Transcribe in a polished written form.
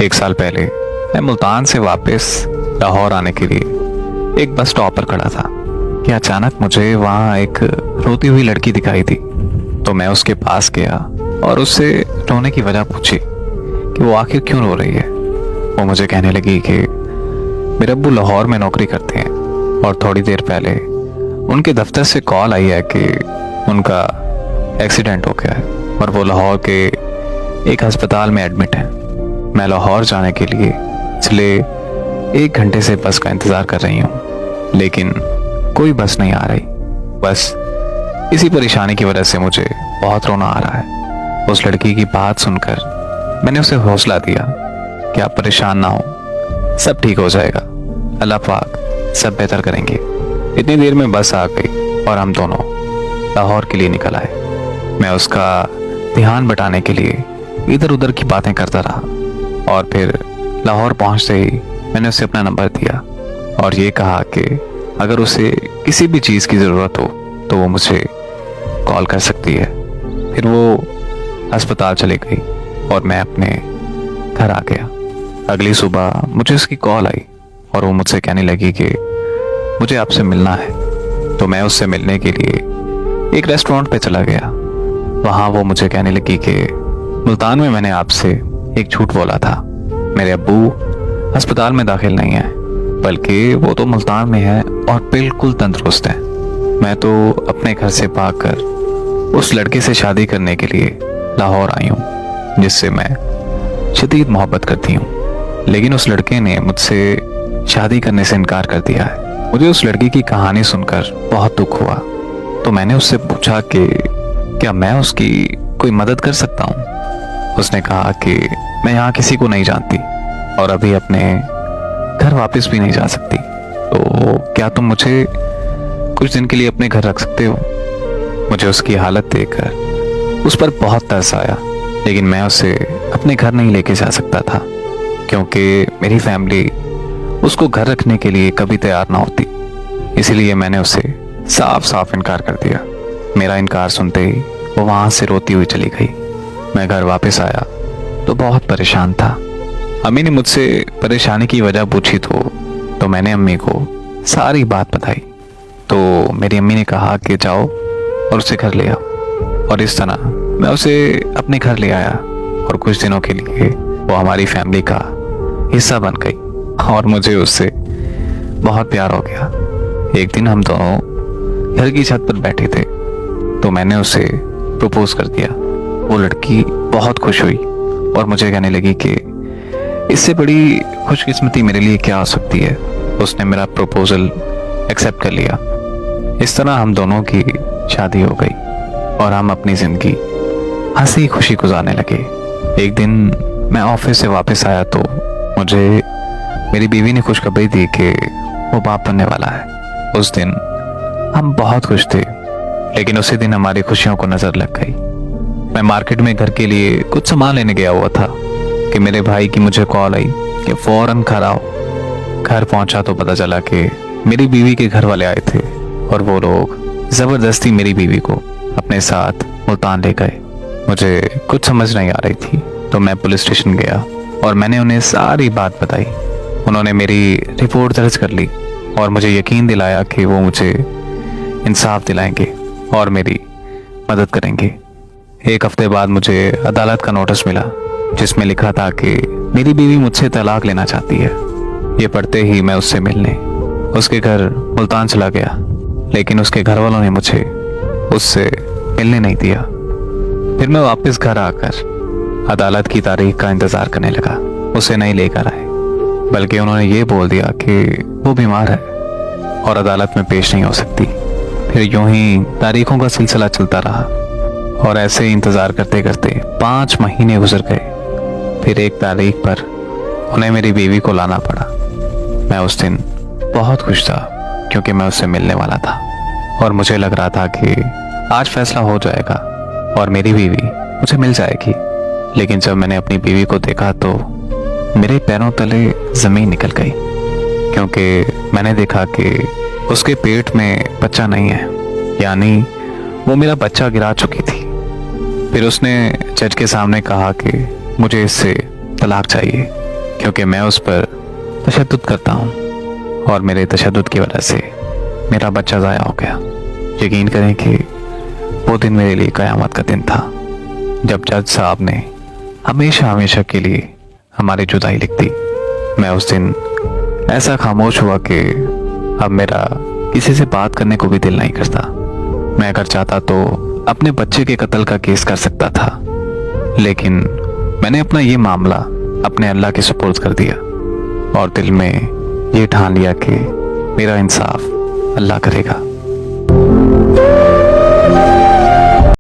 1 साल पहले मैं मुल्तान से वापस लाहौर आने के लिए एक बस स्टॉप पर खड़ा था कि अचानक मुझे वहाँ एक रोती हुई लड़की दिखाई दी। तो मैं उसके पास गया और उससे रोने की वजह पूछी कि वो आखिर क्यों रो रही है। वो मुझे कहने लगी कि मेरे अब्बू लाहौर में नौकरी करते हैं और थोड़ी देर पहले उनके दफ्तर से कॉल आई है कि उनका एक्सीडेंट हो गया है और वो लाहौर के एक अस्पताल में एडमिट है। मैं लाहौर जाने के लिए पिछले 1 घंटे से बस का इंतज़ार कर रही हूँ, लेकिन कोई बस नहीं आ रही। बस इसी परेशानी की वजह से मुझे बहुत रोना आ रहा है। उस लड़की की बात सुनकर मैंने उसे हौसला दिया कि आप परेशान ना हो, सब ठीक हो जाएगा, अल्लाह पाक सब बेहतर करेंगे। इतनी देर में बस आ गई और हम दोनों लाहौर के लिए निकल आए। मैं उसका ध्यान बटाने के लिए इधर उधर की बातें करता रहा और फिर लाहौर पहुंचते ही मैंने उसे अपना नंबर दिया और ये कहा कि अगर उसे किसी भी चीज़ की ज़रूरत हो तो वो मुझे कॉल कर सकती है। फिर वो अस्पताल चली गई और मैं अपने घर आ गया। अगली सुबह मुझे उसकी कॉल आई और वो मुझसे कहने लगी कि मुझे आपसे मिलना है। तो मैं उससे मिलने के लिए एक रेस्टोरेंट पे चला गया। वहाँ वो मुझे कहने लगी कि मुल्तान में मैंने आपसे एक झूठ बोला था। मेरे अब्बू अस्पताल में दाखिल नहीं है, बल्कि वो तो मुल्तान में है और बिल्कुल तंदुरुस्त है। मैं तो अपने घर से भागकर उस लड़के से शादी करने के लिए लाहौर आई हूँ जिससे मैं शदीद मोहब्बत करती हूँ, लेकिन उस लड़के ने मुझसे शादी करने से इनकार कर दिया है। मुझे उस लड़की की कहानी सुनकर बहुत दुख हुआ। तो मैंने उससे पूछा कि क्या मैं उसकी कोई मदद कर सकता हूँ। उसने कहा कि मैं यहाँ किसी को नहीं जानती और अभी अपने घर वापस भी नहीं जा सकती, तो क्या तुम मुझे कुछ दिन के लिए अपने घर रख सकते हो। मुझे उसकी हालत देखकर उस पर बहुत तरस आया, लेकिन मैं उसे अपने घर नहीं लेके जा सकता था क्योंकि मेरी फैमिली उसको घर रखने के लिए कभी तैयार ना होती। इसीलिए मैंने उसे साफ साफ इनकार कर दिया। मेरा इनकार सुनते ही वो वहाँ से रोती हुई चली गई। मैं घर वापस आया तो बहुत परेशान था। अम्मी ने मुझसे परेशानी की वजह पूछी तो मैंने अम्मी को सारी बात बताई। तो मेरी अम्मी ने कहा कि जाओ और उसे घर ले आओ, और इस तरह मैं उसे अपने घर ले आया और कुछ दिनों के लिए वो हमारी फैमिली का हिस्सा बन गई और मुझे उससे बहुत प्यार हो गया। एक दिन हम दोनों घर की छत पर बैठे थे तो मैंने उसे प्रपोज कर दिया। वो लड़की बहुत खुश हुई और मुझे कहने लगी कि इससे बड़ी खुशकिस्मती मेरे लिए क्या हो सकती है। उसने मेरा प्रपोजल एक्सेप्ट कर लिया। इस तरह हम दोनों की शादी हो गई और हम अपनी ज़िंदगी हंसी खुशी गुजारने लगे। एक दिन मैं ऑफिस से वापस आया तो मुझे मेरी बीवी ने खुशखबरी दी कि वो बाप बनने वाला है। उस दिन हम बहुत खुश थे, लेकिन उसी दिन हमारी खुशियों को नज़र लग गई। मैं मार्केट में घर के लिए कुछ सामान लेने गया हुआ था कि मेरे भाई की मुझे कॉल आई कि फ़ौरन घर आओ। घर पहुंचा तो पता चला कि मेरी बीवी के घर वाले आए थे और वो लोग ज़बरदस्ती मेरी बीवी को अपने साथ मुल्तान ले गए। मुझे कुछ समझ नहीं आ रही थी तो मैं पुलिस स्टेशन गया और मैंने उन्हें सारी बात बताई। उन्होंने मेरी रिपोर्ट दर्ज कर ली और मुझे यकीन दिलाया कि वो मुझे इंसाफ दिलाएंगे और मेरी मदद करेंगे। 1 हफ्ते बाद मुझे अदालत का नोटिस मिला जिसमें लिखा था कि मेरी बीवी मुझसे तलाक लेना चाहती है। ये पढ़ते ही मैं उससे मिलने उसके घर मुल्तान चला गया, लेकिन उसके घर वालों ने मुझे उससे मिलने नहीं दिया। फिर मैं वापस घर आकर अदालत की तारीख का इंतज़ार करने लगा। उसे नहीं लेकर आए, बल्कि उन्होंने ये बोल दिया कि वो बीमार है और अदालत में पेश नहीं हो सकती। फिर यूं ही तारीखों का सिलसिला चलता रहा और ऐसे ही इंतज़ार करते करते 5 महीने गुजर गए। फिर एक तारीख पर उन्हें मेरी बीवी को लाना पड़ा। मैं उस दिन बहुत खुश था क्योंकि मैं उससे मिलने वाला था और मुझे लग रहा था कि आज फैसला हो जाएगा और मेरी बीवी मुझे मिल जाएगी। लेकिन जब मैंने अपनी बीवी को देखा तो मेरे पैरों तले ज़मीन निकल गई, क्योंकि मैंने देखा कि उसके पेट में बच्चा नहीं है, यानी वो मेरा बच्चा गिरा चुकी थी। फिर उसने जज के सामने कहा कि मुझे इससे तलाक चाहिए क्योंकि मैं उस पर तशद्दुद करता हूँ और मेरे तशद्दुद की वजह से मेरा बच्चा ज़ाया हो गया। यकीन करें कि वो दिन मेरे लिए क़यामत का दिन था, जब जज साहब ने हमेशा हमेशा के लिए हमारी जुदाई लिख दी। मैं उस दिन ऐसा खामोश हुआ कि अब मेरा किसी से बात करने को भी दिल नहीं करता। मैं अगर चाहता तो अपने बच्चे के कत्ल का केस कर सकता था, लेकिन मैंने अपना ये मामला अपने अल्लाह के सुपुर्द कर दिया और दिल में ये ठान लिया कि मेरा इंसाफ अल्लाह करेगा।